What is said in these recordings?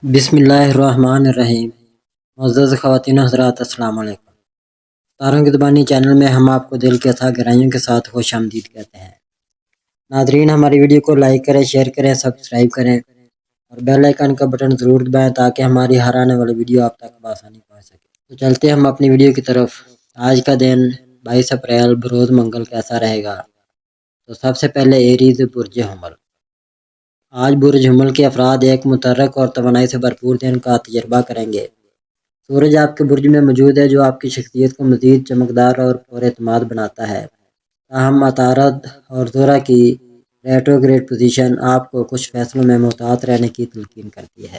بسم اللہ الرحمن الرحیم۔ معزز خواتین و حضرات، السلام علیکم۔ تاروں کی زبانی چینل میں ہم آپ کو دل کے تھا گہرائیوں کے ساتھ خوش آمدید کہتے ہیں۔ ناظرین، ہماری ویڈیو کو لائک کریں، شیئر کریں، سبسکرائب کریں اور بیل آئیکن کا بٹن ضرور دبائیں تاکہ ہماری ہر آنے والی ویڈیو آپ تک بآسانی پہنچ سکے۔ تو چلتے ہیں ہم اپنی ویڈیو کی طرف۔ آج کا دن 22 اپریل بروز منگل کیسا رہے گا؟ تو سب سے پہلے ایریز برج حمل۔ آج برج حمل کے افراد ایک متحرک اور توانائی سے بھرپور دن کا تجربہ کریں گے۔ سورج آپ کے برج میں موجود ہے جو آپ کی شخصیت کو مزید چمکدار اور پر اعتماد بناتا ہے۔ تاہم عطارد اور زہرہ کی ریٹروگریڈ پوزیشن آپ کو کچھ فیصلوں میں محتاط رہنے کی تلقین کرتی ہے۔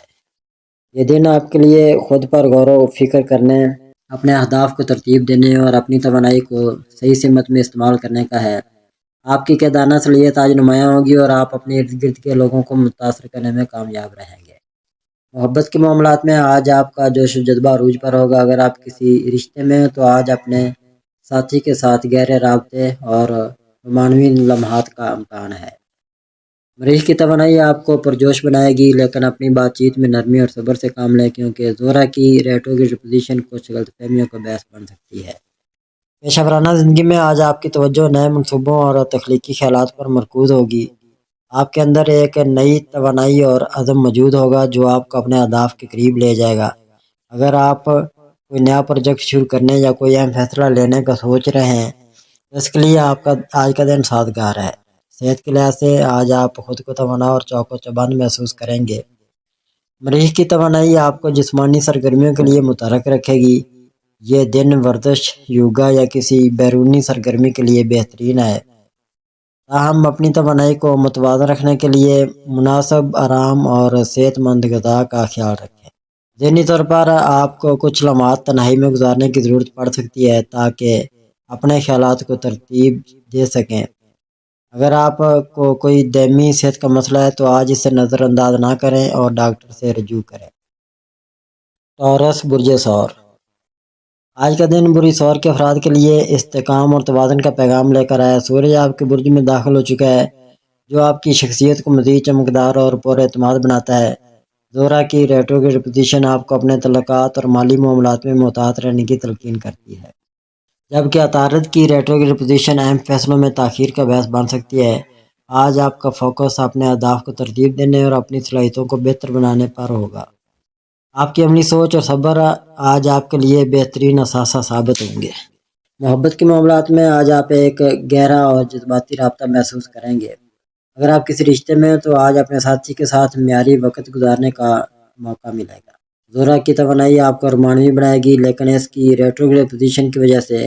یہ دن آپ کے لیے خود پر غور و فکر کرنے، اپنے اہداف کو ترتیب دینے اور اپنی توانائی کو صحیح سمت میں استعمال کرنے کا ہے۔ آپ کی قیادانہ صلاحیت آج نمایاں ہوگی اور آپ اپنے ارد گرد کے لوگوں کو متاثر کرنے میں کامیاب رہیں گے۔ محبت کے معاملات میں آج آپ کا جوش و جذبہ عروج پر ہوگا۔ اگر آپ کسی رشتے میں ہیں تو آج اپنے ساتھی کے ساتھ گہرے رابطے اور رومانوی لمحات کا امکان ہے۔ مریخ کی توانائی آپ کو پرجوش بنائے گی، لیکن اپنی بات چیت میں نرمی اور صبر سے کام لیں کیونکہ زہرہ کی ریٹروگریڈ پوزیشن کچھ غلط فہمیوں کا باعث بن سکتی ہے۔ پیشہ ورانہ زندگی میں آج آپ کی توجہ نئے منصوبوں اور تخلیقی خیالات پر مرکوز ہوگی۔ آپ کے اندر ایک نئی توانائی اور عزم موجود ہوگا جو آپ کو اپنے اہداف کے قریب لے جائے گا۔ اگر آپ کوئی نیا پروجیکٹ شروع کرنے یا کوئی اہم فیصلہ لینے کا سوچ رہے ہیں تو اس کے لیے آپ کا آج کا دن سازگار ہے۔ صحت کے لحاظ سے آج آپ خود کو توانا اور چوک و چوبند محسوس کریں گے۔ مریخ کی توانائی آپ کو جسمانی سرگرمیوں کے لیے متحرک رکھے گی۔ یہ دن ورزش، یوگا یا کسی بیرونی سرگرمی کے لیے بہترین ہے۔ تاہم اپنی توانائی کو متوازن رکھنے کے لیے مناسب آرام اور صحت مند غذا کا خیال رکھیں۔ ذہنی طور پر آپ کو کچھ لمحات تنہائی میں گزارنے کی ضرورت پڑ سکتی ہے تاکہ اپنے خیالات کو ترتیب دے سکیں۔ اگر آپ کو کوئی دائمی صحت کا مسئلہ ہے تو آج اسے نظر انداز نہ کریں اور ڈاکٹر سے رجوع کریں۔ ٹورس برج ثور۔ آج کا دن برج ثور کے افراد کے لیے استحکام اور توازن کا پیغام لے کر آیا۔ سورج آپ کے برج میں داخل ہو چکا ہے جو آپ کی شخصیت کو مزید چمکدار اور پر اعتماد بناتا ہے۔ زہرہ کی ریٹروگریڈ پوزیشن آپ کو اپنے تعلقات اور مالی معاملات میں محتاط رہنے کی تلقین کرتی ہے، جبکہ عطارد کی ریٹروگریڈ پوزیشن اہم فیصلوں میں تاخیر کا باعث بن سکتی ہے۔ آج آپ کا فوکس اپنے اہداف کو ترتیب دینے اور اپنی صلاحیتوں کو بہتر بنانے پر ہوگا۔ آپ کی عملی سوچ اور صبر آج آپ کے لیے بہترین اثاثہ ثابت ہوں گے۔ محبت کے معاملات میں آج آپ ایک گہرا اور جذباتی رابطہ محسوس کریں گے۔ اگر آپ کسی رشتے میں ہیں تو آج اپنے ساتھی کے ساتھ معیاری وقت گزارنے کا موقع ملے گا۔ زہرہ کی توانائی آپ کو رومانوی بنائے گی، لیکن اس کی ریٹروگریڈ پوزیشن کی وجہ سے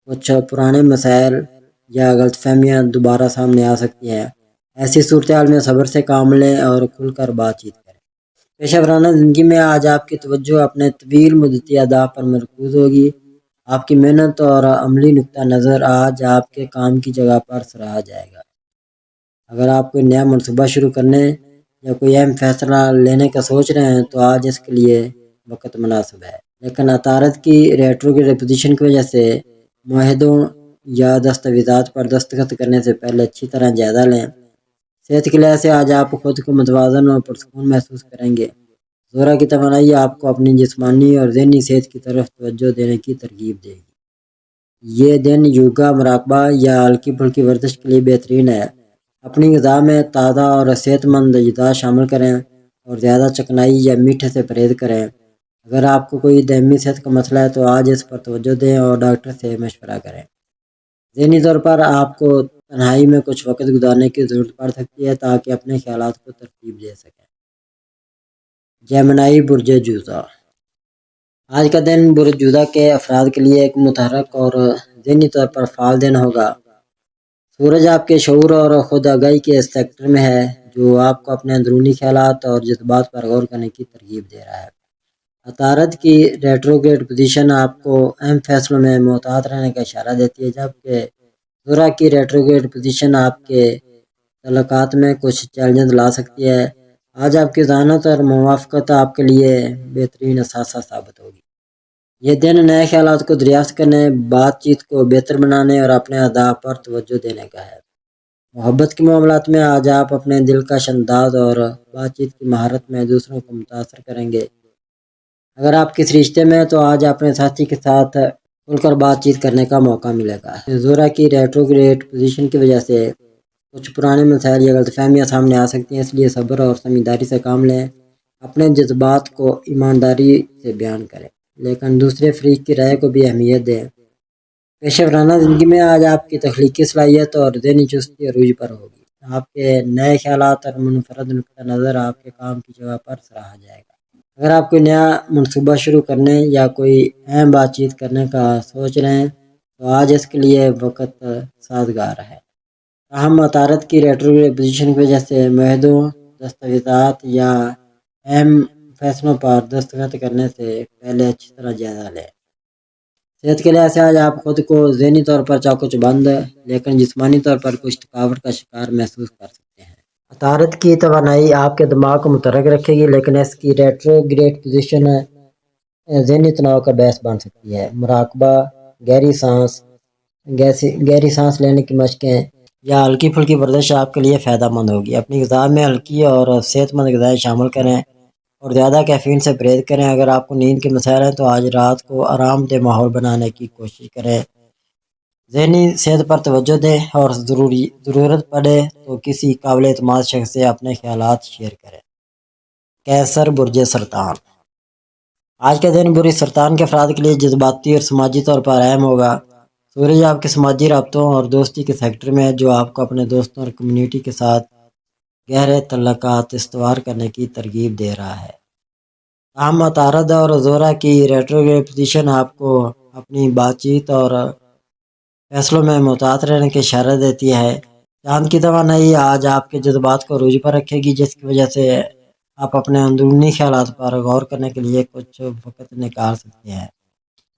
کچھ پرانے مسائل یا غلط فہمیاں دوبارہ سامنے آ سکتی ہیں۔ ایسی صورتحال میں صبر سے کام لیں اور کھل کر بات چیت کریں۔ پیشہ ورانہ زندگی میں آج آپ کی توجہ اپنے طویل مدتی اہداف پر مرکوز ہوگی۔ آپ کی محنت اور عملی نقطہ نظر آج آپ کے کام کی جگہ پر سراہا جائے گا۔ اگر آپ کوئی نیا منصوبہ شروع کرنے یا کوئی اہم فیصلہ لینے کا سوچ رہے ہیں تو آج اس کے لیے وقت مناسب ہے، لیکن عطارد کی ریٹروگریڈ پوزیشن کی وجہ سے معاہدوں یا دستاویزات پر دستخط کرنے سے پہلے اچھی طرح جائزہ لیں۔ صحت کے لحاظ سے آج آپ خود کو متوازن اور پرسکون محسوس کریں گے۔ زہرہ کی توانائی آپ کو اپنی جسمانی اور ذہنی صحت کی طرف توجہ دینے کی ترغیب دے گی۔ یہ دن یوگا، مراقبہ یا ہلکی پھلکی ورزش کے لیے بہترین ہے۔ اپنی غذا میں تازہ اور صحت مند اجزاء شامل کریں اور زیادہ چکنائی یا میٹھے سے پرہیز کریں۔ اگر آپ کو کوئی دائمی صحت کا مسئلہ ہے تو آج اس پر توجہ دیں اور ڈاکٹر سے مشورہ کریں۔ ذہنی طور پر آپ کو تنہائی میں کچھ وقت گزارنے کی ضرورت پڑ سکتی ہے تاکہ اپنے خیالات کو ترتیب دے سکیں۔ جیمنائی برج جوزہ۔ آج کا دن برج جوزہ کے افراد کے لیے ایک متحرک اور ذہنی طور پر فعال دن ہوگا۔ سورج آپ کے شعور اور خود آگاہی کے اس سیکٹر میں ہے جو آپ کو اپنے اندرونی خیالات اور جذبات پر غور کرنے کی ترغیب دے رہا ہے۔ عطارد کی ریٹروگریڈ پوزیشن آپ کو اہم فیصلوں میں محتاط رہنے کا اشارہ دیتی ہے، جبکہ زہرہ کی ریٹروگریڈ پوزیشن آپ کے تعلقات میں کچھ چیلنجز لا سکتی ہے۔ آج آپ کی ذہانت اور موافقت آپ کے لیے بہترین اثاثہ ثابت ہوگی۔ یہ دن نئے خیالات کو دریافت کرنے، بات چیت کو بہتر بنانے اور اپنے اہداف پر توجہ دینے کا ہے۔ محبت کے معاملات میں آج آپ اپنے دلکش انداز اور بات چیت کی مہارت میں دوسروں کو متاثر کریں گے۔ اگر آپ کس رشتے میں ہیں تو آج اپنے ساتھی کے ساتھ کھل کر بات چیت کرنے کا موقع ملے گا۔ زورا کی ریٹروگریڈ پوزیشن کی وجہ سے کچھ پرانے مسائل یا غلط فہمیاں سامنے آ سکتی ہیں، اس لیے صبر اور سمجھداری سے کام لیں۔ اپنے جذبات کو ایمانداری سے بیان کریں، لیکن دوسرے فریق کی رائے کو بھی اہمیت دیں۔ پیشہ ورانہ زندگی میں آج آپ کی تخلیقی صلاحیت اور ذہنی چستی عروج پر ہوگی۔ آپ کے نئے خیالات اور منفرد نقطہ نظر آپ کے کام کی جگہ پر سراہا جائے گا۔ اگر آپ کوئی نیا منصوبہ شروع کرنے یا کوئی اہم بات چیت کرنے کا سوچ رہے ہیں تو آج اس کے لیے وقت سازگار ہے۔ تاہم عطارد کی ریٹروگریڈ پوزیشن کی وجہ سے معاہدوں، دستاویزات یا اہم فیصلوں پر دستخط کرنے سے پہلے اچھی طرح جائزہ لیں۔ صحت کے لحاظ سے آج آپ خود کو ذہنی طور پر چاقو چبند لیکن جسمانی طور پر کچھ تھکاوٹ کا شکار محسوس کر سکتے ہیں۔ عطارد کی توانائی آپ کے دماغ کو متحرک رکھے گی، لیکن اس کی ریٹروگریڈ پوزیشن ذہنی تناؤ کا باعث بن سکتی ہے۔ مراقبہ، گہری سانس لینے کی مشقیں یا ہلکی پھلکی ورزش آپ کے لیے فائدہ مند ہوگی۔ اپنی غذا میں ہلکی اور صحت مند غذائیں شامل کریں اور زیادہ کیفین سے پرہیز کریں۔ اگر آپ کو نیند کے مسائل ہیں تو آج رات کو آرام دہ ماحول بنانے کی کوشش کریں۔ ذہنی صحت پر توجہ دیں اور ضرورت پڑے تو کسی قابل اعتماد شخص سے اپنے خیالات شیئر کریں۔ کینسر برج سرطان۔ آج کا دن برج سرطان کے افراد کے لیے جذباتی اور سماجی طور پر اہم ہوگا۔ سورج آپ کے سماجی رابطوں اور دوستی کے سیکٹر میں ہے، جو آپ کو اپنے دوستوں اور کمیونٹی کے ساتھ گہرے تعلقات استوار کرنے کی ترغیب دے رہا ہے۔ تاہم عطارد اور زورا کی ریٹروگریڈ پوزیشن آپ کو اپنی بات چیت اور فیصلوں میں محتاط رہنے کی اشارہ دیتی ہے۔ چاند کی توانائی آج آپ کے جذبات کو عروج پر رکھے گی، جس کی وجہ سے آپ اپنے اندرونی خیالات پر غور کرنے کے لیے کچھ وقت نکال سکتے ہیں۔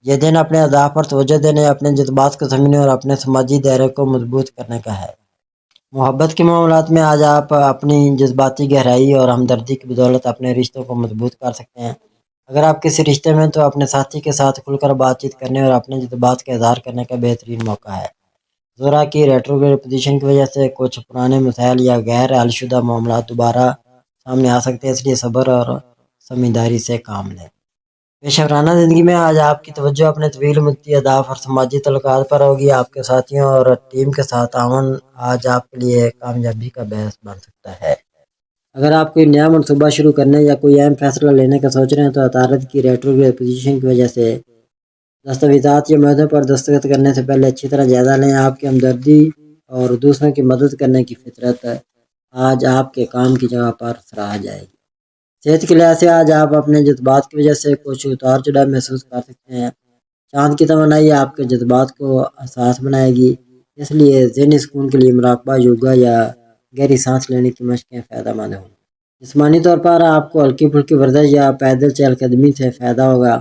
یہ دن اپنے اہداف پر توجہ دینے، اپنے جذبات کو سمجھنے اور اپنے سماجی دائرے کو مضبوط کرنے کا ہے۔ محبت کے معاملات میں آج آپ اپنی جذباتی گہرائی اور ہمدردی کی بدولت اپنے رشتوں کو مضبوط کر سکتے ہیں۔ اگر آپ کسی رشتے میں تو اپنے ساتھی کے ساتھ کھل کر بات چیت کرنے اور اپنے جذبات کا اظہار کرنے کا بہترین موقع ہے۔ زورا کی ریٹروگریڈ پوزیشن کی وجہ سے کچھ پرانے مسائل یا غیر حل شدہ معاملات دوبارہ سامنے آ سکتے ہیں، اس لیے صبر اور سمجھداری سے کام لیں۔ پیشہ ورانہ زندگی میں آج آپ کی توجہ اپنے طویل مدتی اہداف اور سماجی تعلقات پر ہوگی۔ آپ کے ساتھیوں اور ٹیم کے ساتھ تعاون آج آپ کے لیے کامیابی کا باعث بن سکتا ہے۔ اگر آپ کوئی نیا منصوبہ شروع کرنے یا کوئی اہم فیصلہ لینے کا سوچ رہے ہیں تو عطارد کی ریٹروگریڈ پوزیشن کی وجہ سے دستاویزات یا معاہدوں پر دستخط کرنے سے پہلے اچھی طرح جائزہ لیں۔ آپ کی ہمدردی اور دوسروں کی مدد کرنے کی فطرت آج آپ کے کام کی جگہ پر سراہا جائے گی۔ صحت کے لحاظ سے آج آپ اپنے جذبات کی وجہ سے کچھ اتار چڑھاؤ محسوس کر سکتے ہیں۔ چاند کی توانائی آپ کے جذبات کو حساس بنائے گی، اس لیے ذہنی سکون کے لیے مراقبہ، یوگا یا گہری سانس لینے کی مشقیں فائدہ مند ہوں۔ جسمانی طور پر آپ کو ہلکی پھلکی ورزش یا پیدل چہل قدمی سے فائدہ ہوگا۔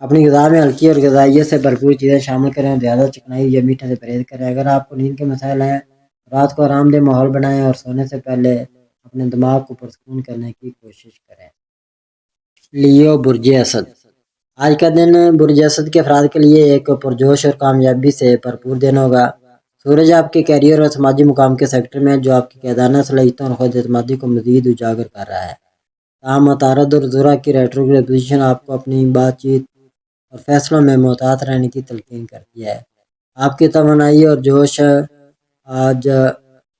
اپنی غذا میں ہلکی اور غذائیت سے بھرپور چیزیں شامل کریں اور زیادہ چکنائی یا میٹھے سے پرہیز کریں۔ اگر آپ کو نیند کے مسائل ہیں، رات کو آرام دہ ماحول بنائیں اور سونے سے پہلے اپنے دماغ کو پرسکون کرنے کی کوشش کریں۔ لیو برج اسد۔ آج کا دن برج اسد کے افراد کے لیے ایک پرجوش اور کامیابی سے بھرپور دن ہوگا۔ سورج آپ کے کیریئر اور سماجی مقام کے سیکٹر میں ہے، جو آپ کی قیادانہ صلاحیتوں اور خود اعتمادی کو مزید اجاگر کر رہا ہے۔ تاہم عطارد اور زورا کی ریٹروگریڈ پوزیشن آپ کو اپنی بات چیت اور فیصلوں میں محتاط رہنے کی تلقین کرتی ہے۔ آپ کی توانائی اور جوش آج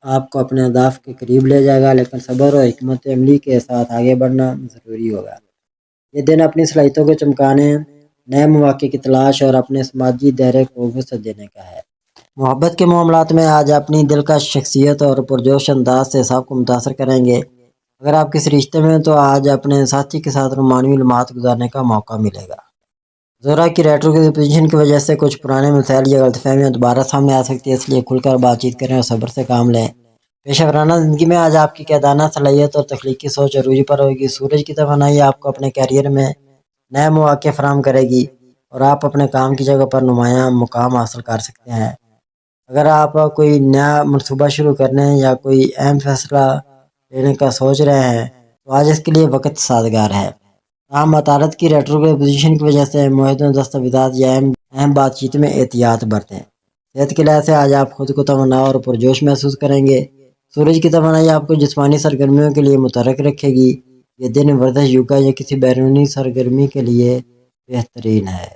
آپ کو اپنے اہداف کے قریب لے جائے گا، لیکن صبر اور حکمت عملی کے ساتھ آگے بڑھنا ضروری ہوگا۔ یہ دن اپنی صلاحیتوں کو چمکانے، نئے مواقع کی تلاش اور اپنے سماجی دائرے کو وسعت دینے کا ہے۔ محبت کے معاملات میں آج اپنی دلکش شخصیت اور پرجوش انداز سے سب کو متاثر کریں گے۔ اگر آپ کسی رشتے میں ہیں تو آج اپنے ساتھی کے ساتھ رومانوی لمحات گزارنے کا موقع ملے گا۔ زورا کی ریٹروگریڈ پوزیشن کی وجہ سے کچھ پرانے مسائل یا غلط فہمیاں دوبارہ سامنے آ سکتی ہیں، اس لیے کھل کر بات چیت کریں اور صبر سے کام لیں۔ پیشہ ورانہ زندگی میں آج آپ کی قیادانہ صلاحیت اور تخلیقی سوچ عروج پر ہوگی۔ سورج کی توانائی آپ کو اپنے کیریئر میں نئے مواقع فراہم کرے گی اور آپ اپنے کام کی جگہ پر نمایاں مقام حاصل کر سکتے ہیں۔ اگر آپ کوئی نیا منصوبہ شروع کرنے یا کوئی اہم فیصلہ لینے کا سوچ رہے ہیں تو آج اس کے لیے وقت سازگار ہے۔ تاہم عطارد کی ریٹروگریڈ پوزیشن کی وجہ سے معاہدوں، دستاویزات یا اہم بات چیت میں احتیاط برتیں۔ صحت کے لحاظ سے آج آپ خود کو توانا اور پرجوش محسوس کریں گے، سورج کی توانائی آپ کو جسمانی سرگرمیوں کے لیے متحرک رکھے گی۔ یہ دن ورزش، یوگا یا کسی بیرونی سرگرمی کے لیے بہترین ہے۔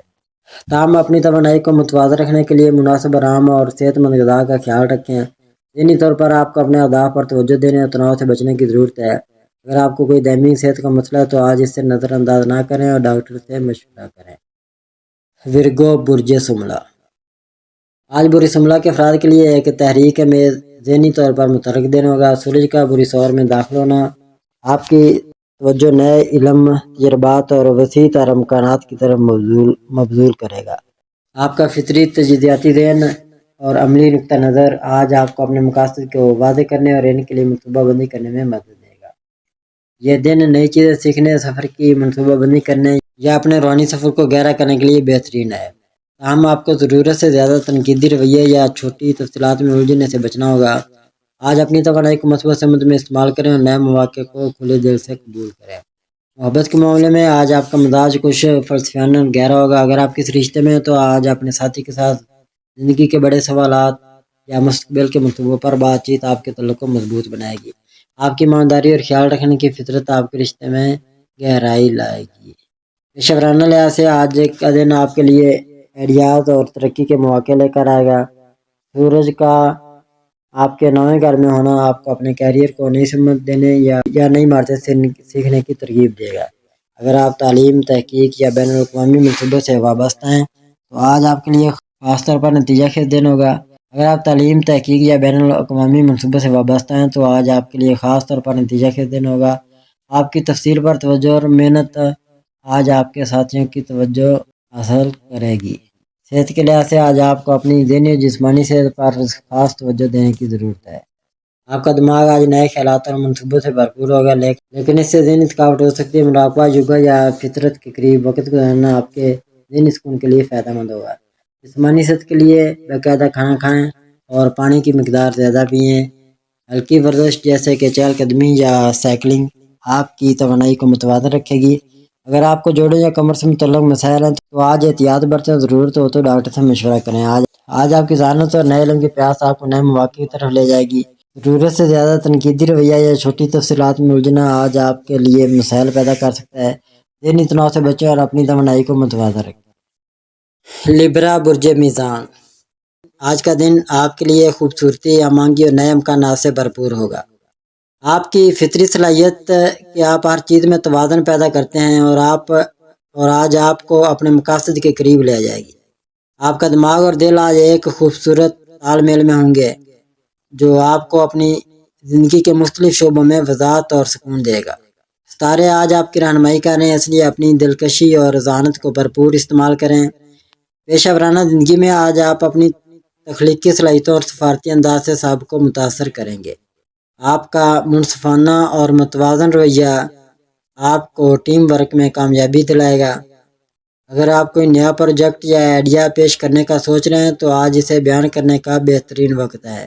تاہم اپنی توانائی کو متوازن رکھنے کے لیے مناسب آرام اور صحت مند غذا کا خیال رکھیں۔ ذہنی طور پر آپ کو اپنے اہداف پر توجہ دینے اور تناؤ سے بچنے کی ضرورت ہے۔ اگر آپ کو کوئی دائمی صحت کا مسئلہ ہے تو آج اس سے نظر انداز نہ کریں اور ڈاکٹر سے مشورہ کریں۔ ورگو برج سملہ۔ آج برج سملہ کے افراد کے لیے ایک تحریک میں ذہنی طور پر متحرک دن ہوگا۔ سورج کا برج سور میں داخل ہونا آپ کی توجہ نئے علم، تجربات اور وسیع تر امکانات کی طرف مبذول کرے گا۔ آپ کا فطری تجزیاتی ذہن اور عملی نقطہ نظر آج آپ کو اپنے مقاصد کو واضح کرنے اور ان کے لیے منصوبہ بندی کرنے میں مدد دے گا۔ یہ دن نئی چیزیں سیکھنے، سفر کی منصوبہ بندی کرنے یا اپنے روحانی سفر کو گہرا کرنے کے لیے بہترین ہے۔ تاہم آپ کو ضرورت سے زیادہ تنقیدی رویے یا چھوٹی تفصیلات میں الجھنے سے بچنا ہوگا۔ آج اپنی توانائی کو مثبت سمت میں استعمال کریں اور نئے مواقع کو کھلے دل سے قبول کریں۔ محبت کے معاملے میں آج آپ کا مزاج کچھ فلسفیانہ گہرا ہوگا۔ اگر آپ کس رشتے میں ہیں تو آج اپنے ساتھی کے ساتھ زندگی کے بڑے سوالات یا مستقبل کے منصوبوں پر بات چیت آپ کے تعلق کو مضبوط بنائے گی۔ آپ کی ایمانداری اور خیال رکھنے کی فطرت آپ کے رشتے میں گہرائی لائے گی۔ پیشہ ورانہ لحاظ سے آج کا دن آپ کے لیے آئیڈیاز اور ترقی کے مواقع لے کر آئے گا۔ سورج کا آپ کے 9ویں گھر میں ہونا آپ کو اپنے کیریئر کو نئی سمت دینے یا نئی مہارتیں سیکھنے کی ترغیب دے گا۔ اگر آپ تعلیم، تحقیق یا بین الاقوامی منصوبوں سے وابستہ ہیں تو آج آپ کے لیے خاص طور پر نتیجہ خیز دن ہوگا۔ اگر آپ تعلیم، تحقیق یا بین الاقوامی منصوبوں سے وابستہ ہیں تو آج آپ کے لیے خاص طور پر نتیجہ خیز دن ہوگا۔ آپ کی تفصیل پر توجہ اور محنت آج آپ کے ساتھیوں کی توجہ حاصل کرے گی۔ صحت کے لحاظ سے آج آپ کو اپنی ذہنی اور جسمانی صحت پر خاص توجہ دینے کی ضرورت ہے۔ آپ کا دماغ آج نئے خیالات اور منصوبوں سے بھرپور ہوگا، لیکن اس سے ذہنی تھکاوٹ ہو سکتی ہے۔ مراقبہ، یوگا یا فطرت کے قریب وقت گزارنا آپ کے ذہنی سکون کے لیے فائدہ مند ہوگا۔ جسمانی صحت کے لیے باقاعدہ کھانا کھائیں اور پانی کی مقدار زیادہ پئیں۔ ہلکی ورزش جیسے کہ چہل قدمی یا سائیکلنگ آپ کی توانائی کو متوازن رکھے گی۔ اگر آپ کو جوڑوں یا کمر سے متعلق مسائل ہیں تو آج احتیاط برتیں، ضرورت ہو تو ڈاکٹر سے مشورہ کریں۔ آج آپ کی ذہانت اور نئے علم کی پیاس آپ کو نئے مواقع کی طرف لے جائے گی۔ ضرورت سے زیادہ تنقیدی رویہ یا چھوٹی تفصیلات میں الجھنا آج آپ کے لیے مسائل پیدا کر سکتا ہے۔ ذہنی تناؤ سے بچیں اور اپنی توانائی کو متوازن رکھیں۔ لبرا برج میزان۔ آج کا دن آپ کے لیے خوبصورتی، امانگی اور نئے امکانات سے بھرپور ہوگا۔ آپ کی فطری صلاحیت کہ آپ ہر چیز میں توازن پیدا کرتے ہیں اور آج آپ کو اپنے مقاصد کے قریب لے جائے گی۔ آپ کا دماغ اور دل آج ایک خوبصورت تال میل میں ہوں گے جو آپ کو اپنی زندگی کے مختلف شعبوں میں وضاحت اور سکون دے گا۔ ستارے آج آپ کی رہنمائی کر رہے ہیں، اس لیے اپنی دلکشی اور ذہانت کو بھرپور استعمال کریں۔ پیشہ ورانہ زندگی میں آج آپ اپنی تخلیقی صلاحیتوں اور سفارتی انداز سے سب کو متاثر کریں گے۔ آپ کا منصفانہ اور متوازن رویہ آپ کو ٹیم ورک میں کامیابی دلائے گا۔ اگر آپ کوئی نیا پروجیکٹ یا آئیڈیا پیش کرنے کا سوچ رہے ہیں تو آج اسے بیان کرنے کا بہترین وقت ہے۔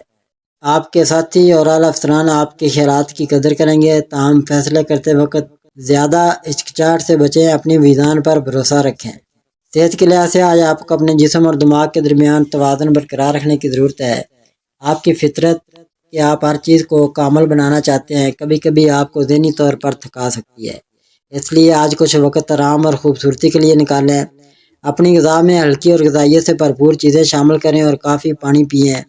آپ کے ساتھی اور اعلیٰ افسران آپ کے خیالات کی قدر کریں گے، تاہم فیصلے کرتے وقت زیادہ ہچکچاہٹ سے بچیں، اپنی ویژن پر بھروسہ رکھیں۔ صحت کے لحاظ سے آج آپ کو اپنے جسم اور دماغ کے درمیان توازن برقرار رکھنے کی ضرورت ہے۔ آپ کی فطرت کہ آپ ہر چیز کو کامل بنانا چاہتے ہیں کبھی کبھی آپ کو ذہنی طور پر تھکا سکتی ہے، اس لیے آج کچھ وقت آرام اور خوبصورتی کے لیے نکالیں۔ اپنی غذا میں ہلکی اور غذائیت سے بھرپور چیزیں شامل کریں اور کافی پانی پئیں۔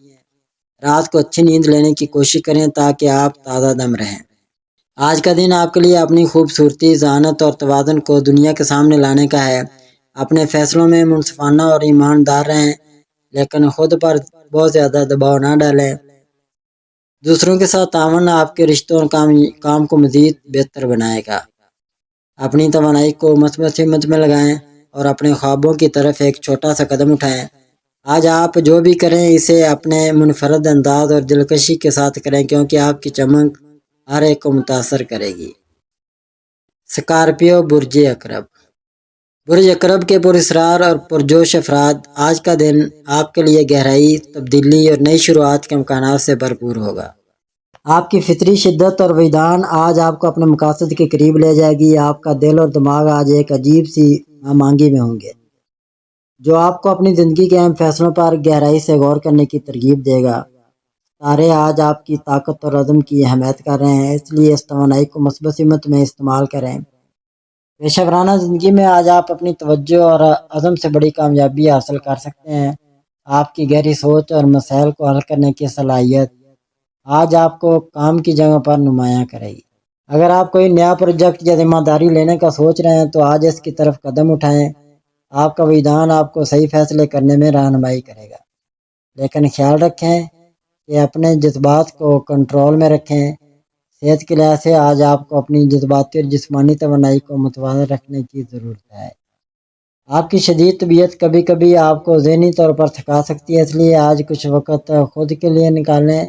رات کو اچھی نیند لینے کی کوشش کریں تاکہ آپ تازہ دم رہیں۔ آج کا دن آپ کے لیے اپنی خوبصورتی، ذہانت اور توازن کو دنیا کے سامنے لانے کا ہے۔ اپنے فیصلوں میں منصفانہ اور ایماندار رہیں، لیکن خود پر بہت زیادہ دباؤ نہ ڈالیں۔ دوسروں کے ساتھ تعاون آپ کے رشتوں اور کام کو مزید بہتر بنائے گا۔ اپنی توانائی کو مثبت سمت میں لگائیں اور اپنے خوابوں کی طرف ایک چھوٹا سا قدم اٹھائیں۔ آج آپ جو بھی کریں اسے اپنے منفرد انداز اور دلکشی کے ساتھ کریں، کیونکہ آپ کی چمک ہر ایک کو متاثر کرے گی۔ اسکارپیو برج عقرب۔ برج عقرب کے پراسرار اور پرجوش افراد، آج کا دن آپ کے لیے گہرائی، تبدیلی اور نئی شروعات کے امکانات سے بھرپور ہوگا۔ آپ کی فطری شدت اور وجدان آج آپ کو اپنے مقاصد کے قریب لے جائے گی۔ آپ کا دل اور دماغ آج ایک عجیب سی ہمانگی میں ہوں گے جو آپ کو اپنی زندگی کے اہم فیصلوں پر گہرائی سے غور کرنے کی ترغیب دے گا۔ تارے آج آپ کی طاقت اور عزم کی حمایت کر رہے ہیں، اس لیے اس توانائی کو مثبت سمت میں استعمال کریں۔ پیشہ ورانہ زندگی میں آج آپ اپنی توجہ اور عزم سے بڑی کامیابی حاصل کر سکتے ہیں۔ آپ کی گہری سوچ اور مسائل کو حل کرنے کی صلاحیت آج آپ کو کام کی جگہ پر نمایاں کرے گی۔ اگر آپ کوئی نیا پروجیکٹ یا ذمہ داری لینے کا سوچ رہے ہیں تو آج اس کی طرف قدم اٹھائیں۔ آپ کا وجدان آپ کو صحیح فیصلے کرنے میں رہنمائی کرے گا، لیکن خیال رکھیں کہ اپنے جذبات کو کنٹرول میں رکھیں۔ صحت کے لحاظ سے آج آپ کو اپنی جذباتی اور جسمانی توانائی کو متوازن رکھنے کی ضرورت ہے۔ آپ کی شدید طبیعت کبھی کبھی آپ کو ذہنی طور پر تھکا سکتی ہے، اس لیے آج کچھ وقت خود کے لیے نکالیں۔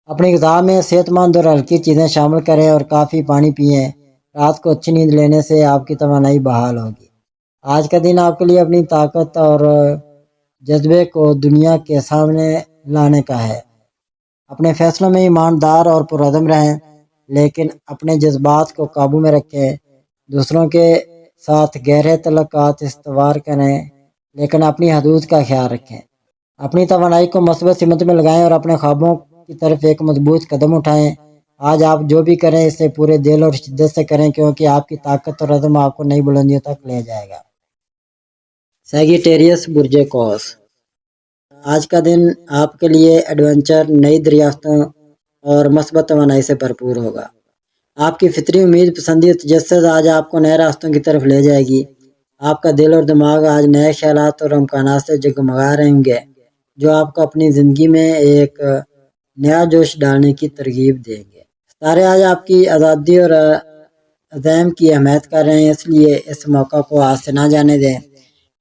اپنی غذا میں صحت مند اور ہلکی چیزیں شامل کریں اور کافی پانی پئیں۔ رات کو اچھی نیند لینے سے آپ کی توانائی بحال ہوگی۔ آج کا دن آپ کے لیے اپنی طاقت اور جذبے کو دنیا کے سامنے لانے کا ہے۔ اپنے فیصلوں میں ایماندار اور پرعزم رہیں، لیکن اپنے جذبات کو قابو میں رکھیں۔ دوسروں کے ساتھ گہرے تعلقات استوار کریں، لیکن اپنی حدود کا خیال رکھیں۔ اپنی توانائی کو مثبت سمت میں لگائیں اور اپنے خوابوں کی طرف ایک مضبوط قدم اٹھائیں۔ آج آپ جو بھی کریں اسے پورے دل اور شدت سے کریں، کیونکہ آپ کی طاقت اور عزم آپ کو نئی بلندیوں تک لے جائے گا۔ سیگیٹیریس برج قوس، آج کا دن آپ کے لیے ایڈونچر، نئی دریافتوں اور مثبت توانائی سے بھرپور ہوگا۔ آپ کی فطری امید پسندی اور تجسس آج آپ کو نئے راستوں کی طرف لے جائے گی۔ آپ کا دل اور دماغ آج نئے خیالات اور امکانات سے جگمگا رہیں گے، جو آپ کو اپنی زندگی میں ایک نیا جوش ڈالنے کی ترغیب دیں گے۔ ستارے آج آپ کی آزادی اور عزم کی حمایت کر رہے ہیں، اس لیے اس موقع کو آج سے نہ جانے دیں۔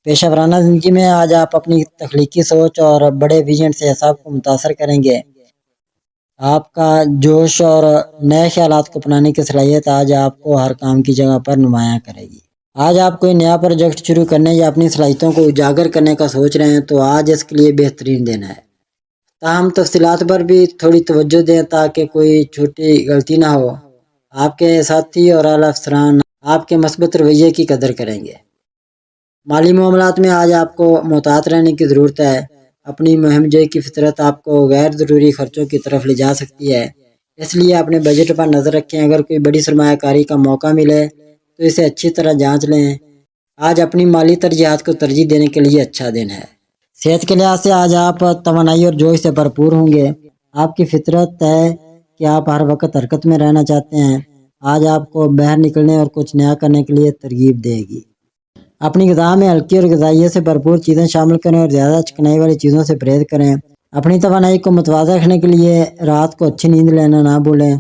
پیشہ ورانہ زندگی میں آج آپ اپنی تخلیقی سوچ اور بڑے ویژن سے سب کو متاثر کریں گے۔ آپ کا جوش اور نئے خیالات کو اپنانے کی صلاحیت آج آپ کو ہر کام کی جگہ پر نمایاں کرے گی۔ آج آپ کوئی نیا پروجیکٹ شروع کرنے یا اپنی صلاحیتوں کو اجاگر کرنے کا سوچ رہے ہیں تو آج اس کے لیے بہترین دن ہے۔ تاہم تفصیلات پر بھی تھوڑی توجہ دیں تاکہ کوئی چھوٹی غلطی نہ ہو۔ آپ کے ساتھی اور اعلیٰ افسران آپ کے مثبت رویے کی قدر کریں گے۔ مالی معاملات میں آج آپ کو محتاط رہنے کی ضرورت ہے۔ اپنی مہم جوئی کی فطرت آپ کو غیر ضروری خرچوں کی طرف لے جا سکتی ہے، اس لیے اپنے بجٹ پر نظر رکھیں۔ اگر کوئی بڑی سرمایہ کاری کا موقع ملے تو اسے اچھی طرح جانچ لیں۔ آج اپنی مالی ترجیحات کو ترجیح دینے کے لیے اچھا دن ہے۔ صحت کے لحاظ سے آج آپ توانائی اور جوش سے بھرپور ہوں گے۔ آپ کی فطرت ہے کہ آپ ہر وقت حرکت میں رہنا چاہتے ہیں۔ آج آپ کو باہر نکلنے اور کچھ نیا کرنے کے لیے ترغیب دے گی۔ اپنی غذا میں ہلکی اور غذائیت سے بھرپور چیزیں شامل کریں اور زیادہ چکنائی والی چیزوں سے پرہیز کریں۔ اپنی توانائی کو متوازن رکھنے کے لیے رات کو اچھی نیند لینا نہ بھولیں۔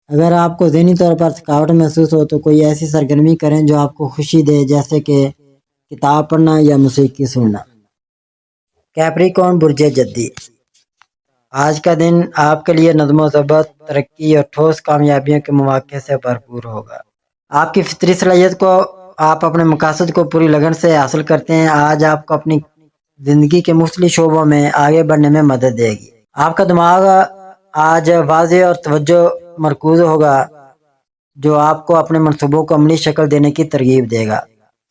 اگر آپ کو ذہنی طور پر تھکاوٹ محسوس ہو تو کوئی ایسی سرگرمی کریں جو آپ کو خوشی دے، جیسے کہ کتاب پڑھنا یا موسیقی سننا۔ کیپریکارن برج جدی، آج کا دن آپ کے لیے نظم و ضبط، ترقی اور ٹھوس کامیابیوں کے مواقع سے بھرپور ہوگا۔ آپ کی فطری صلاحیت کو آپ اپنے مقاصد کو پوری لگن سے حاصل کرتے ہیں۔ آج آپ کو اپنی زندگی کے مختلف شعبوں میں آگے بڑھنے میں مدد دے گی۔ آپ کا دماغ آج واضح اور توجہ مرکوز ہوگا، جو آپ کو اپنے منصوبوں کو عملی شکل دینے کی ترغیب دے گا۔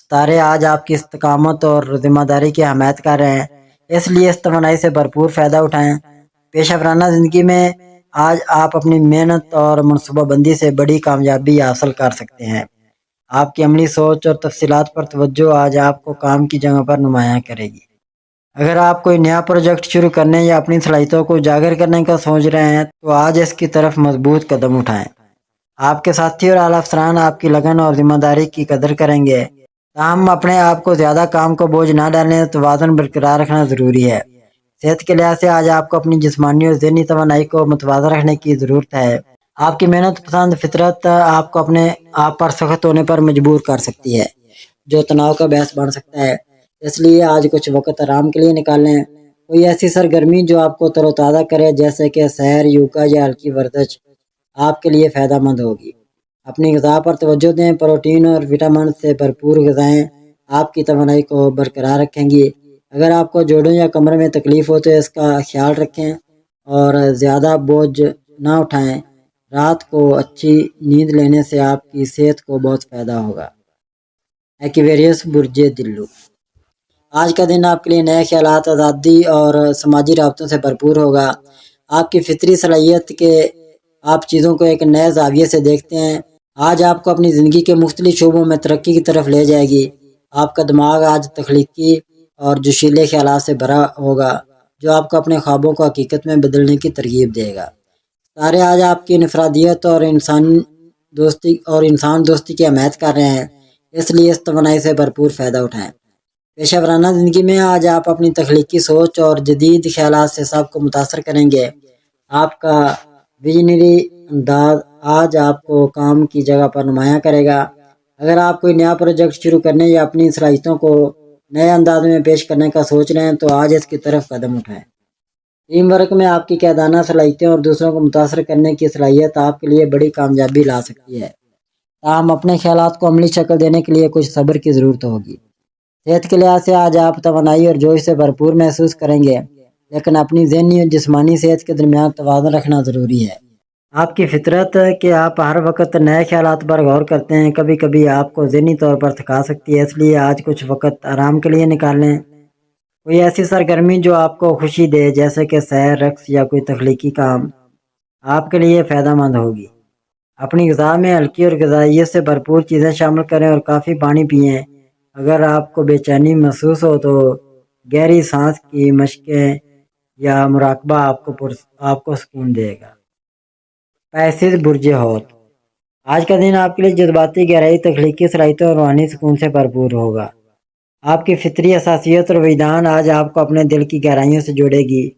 ستارے آج آپ کی استقامت اور ذمہ داری کی حمایت کر رہے ہیں، اس لیے اس توانائی سے بھرپور فائدہ اٹھائیں۔ پیشہ ورانہ زندگی میں آج آپ اپنی محنت اور منصوبہ بندی سے بڑی کامیابی حاصل کر سکتے ہیں۔ آپ کی عملی سوچ اور تفصیلات پر توجہ آج آپ کو کام کی جگہ پر نمایاں کرے گی۔ اگر آپ کوئی نیا پروجیکٹ شروع کرنے یا اپنی صلاحیتوں کو اجاگر کرنے کا سوچ رہے ہیں تو آج اس کی طرف مضبوط قدم اٹھائیں۔ آپ کے ساتھی اور اعلیٰ افسران آپ کی لگن اور ذمہ داری کی قدر کریں گے۔ تاہم اپنے آپ کو زیادہ کام کو بوجھ نہ ڈالیں، توازن برقرار رکھنا ضروری ہے۔ صحت کے لحاظ سے آج آپ کو اپنی جسمانی اور ذہنی توانائی کو متوازن رکھنے کی ضرورت ہے۔ آپ کی محنت پسند فطرت آپ کو اپنے آپ پر سخت ہونے پر مجبور کر سکتی ہے، جو تناؤ کا باعث بن سکتا ہے۔ اس لیے آج کچھ وقت آرام کے لیے نکالیں۔ کوئی ایسی سرگرمی جو آپ کو تر و تازہ کرے، جیسے کہ سیر، یوگا یا ہلکی ورزش، آپ کے لیے فائدہ مند ہوگی۔ اپنی غذا پر توجہ دیں، پروٹین اور وٹامن سے بھرپور غذائیں آپ کی توانائی کو برقرار رکھیں گی۔ اگر آپ کو جوڑوں یا کمر میں تکلیف ہو تو اس کا خیال رکھیں اور زیادہ بوجھ نہ اٹھائیں۔ رات کو اچھی نیند لینے سے آپ کی صحت کو بہت فائدہ ہوگا۔ ایکویریس برج دلو، آج کا دن آپ کے لیے نئے خیالات، آزادی اور سماجی رابطوں سے بھرپور ہوگا۔ آپ کی فطری صلاحیت کہ آپ چیزوں کو ایک نئے زاویے سے دیکھتے ہیں آج آپ کو اپنی زندگی کے مختلف شعبوں میں ترقی کی طرف لے جائے گی۔ آپ کا دماغ آج تخلیقی اور جوشیلے خیالات سے بھرا ہوگا جو آپ کو اپنے خوابوں کو حقیقت میں بدلنے کی ترغیب دے گا۔ ستارے آج آپ کی انفرادیت اور انسان دوستی کی حمایت کر رہے ہیں، اس لیے اس توانائی سے بھرپور فائدہ اٹھائیں۔ پیشہ ورانہ زندگی میں آج آپ اپنی تخلیقی سوچ اور جدید خیالات سے سب کو متاثر کریں گے۔ آپ کا ویژنری انداز آج آپ کو کام کی جگہ پر نمایاں کرے گا۔ اگر آپ کوئی نیا پروجیکٹ شروع کرنے یا اپنی صلاحیتوں کو نئے انداز میں پیش کرنے کا سوچ رہے ہیں تو آج اس کی طرف قدم اٹھائیں۔ ٹیم ورک میں آپ کی قیادانہ صلاحیتیں اور دوسروں کو متاثر کرنے کی صلاحیت آپ کے لیے بڑی کامیابی لا سکتی ہے، تاہم اپنے خیالات کو عملی شکل دینے کے لیے کچھ صبر کی ضرورت ہوگی۔ صحت کے لحاظ سے آج آپ توانائی اور جوش سے بھرپور محسوس کریں گے، لیکن اپنی ذہنی اور جسمانی صحت کے درمیان توازن رکھنا ضروری ہے۔ آپ کی فطرت کہ آپ ہر وقت نئے خیالات پر غور کرتے ہیں کبھی کبھی آپ کو ذہنی طور پر تھکا سکتی ہے، اس لیے آج کچھ وقت آرام کے لیے نکال لیں۔ کوئی ایسی سرگرمی جو آپ کو خوشی دے جیسے کہ سیر، رقص یا کوئی تخلیقی کام آپ کے لیے فائدہ مند ہوگی۔ اپنی غذا میں ہلکی اور غذائیت سے بھرپور چیزیں شامل کریں اور کافی پانی پئیں۔ اگر آپ کو بے چینی محسوس ہو تو گہری سانس کی مشقیں یا مراقبہ آپ کو سکون دے گا۔ پیسز برج حوت آج کا دن آپ کے لیے جذباتی گہرائی، تخلیقی صلاحیتوں اور روحانی سکون سے بھرپور ہوگا۔ آپ کی فطری حساسیت اور وجدان آج آپ کو اپنے دل کی گہرائیوں سے جوڑے گی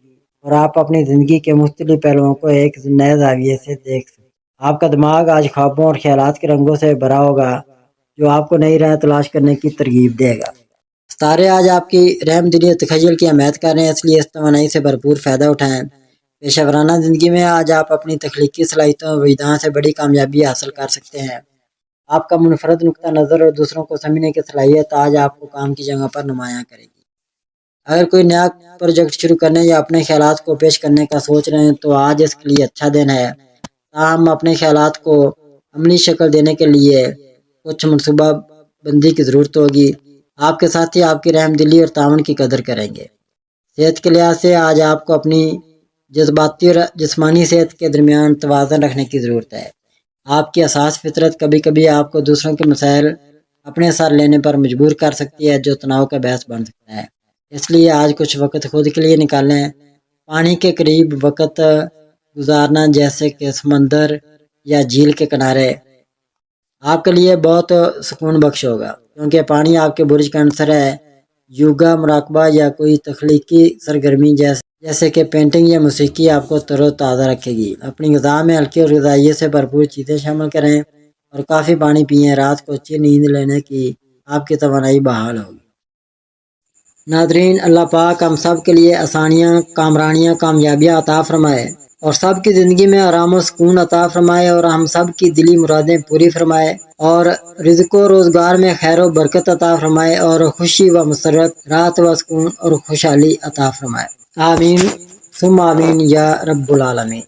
اور آپ اپنی زندگی کے مختلف پہلوؤں کو ایک نئے زاویے سے دیکھ سکیں۔ آپ کا دماغ آج خوابوں اور خیالات کے رنگوں سے بھرا ہوگا جو آپ کو نئی راہ تلاش کرنے کی ترغیب دے گا۔ ستارے آج آپ کی رحم دلی اور تخیل کی حمایت کر رہے ہیں، اس لیے اس توانائی سے بھرپور فائدہ اٹھائیں۔ پیشہ ورانہ زندگی میں آج آپ اپنی تخلیقی صلاحیتوں اور وجدان سے بڑی کامیابی حاصل کر سکتے ہیں۔ آپ کا منفرد نقطہ نظر اور دوسروں کو سمجھنے کی صلاحیت آج آپ کو کام کی جگہ پر نمایاں کرے گی۔ اگر کوئی نیا پروجیکٹ شروع کرنے یا اپنے خیالات کو پیش کرنے کا سوچ رہے ہیں تو آج اس کے لیے اچھا دن ہے، تاہم اپنے خیالات کو عملی شکل دینے کے لیے کچھ منصوبہ بندی کی ضرورت ہوگی۔ آپ کے ساتھی آپ کی رحم دلی اور تعاون کی قدر کریں گے۔ صحت کے لحاظ سے آج آپ کو اپنی جذباتی اور جسمانی صحت کے درمیان توازن رکھنے کی ضرورت ہے۔ آپ کی حساس فطرت کبھی کبھی آپ کو دوسروں کے مسائل اپنے سر لینے پر مجبور کر سکتی ہے جو تناؤ کا باعث بن سکتا ہے، اس لیے آج کچھ وقت خود کے لیے نکالیں۔ پانی کے قریب وقت گزارنا جیسے کہ سمندر یا جھیل کے کنارے آپ کے لیے بہت سکون بخش ہوگا، کیونکہ پانی آپ کے برج کا عنصر ہے۔ یوگا، مراقبہ یا کوئی تخلیقی سرگرمی جیسے کہ پینٹنگ یا موسیقی آپ کو تر و تازہ رکھے گی۔ اپنی غذا میں ہلکی اور غذائیت سے بھرپور چیزیں شامل کریں اور کافی پانی پئیں۔ رات کو اچھی نیند لینے کی آپ کی توانائی بحال ہوگی۔ ناظرین، اللہ پاک ہم سب کے لیے آسانیاں، کامرانیاں، کامیابیاں عطا فرمائے اور سب کی زندگی میں آرام و سکون عطا فرمائے اور ہم سب کی دلی مرادیں پوری فرمائے اور رزق و روزگار میں خیر و برکت عطا فرمائے اور خوشی و مسرت، راحت و سکون اور خوشحالی عطا فرمائے۔ آمین ثم آمین یا رب العالمین۔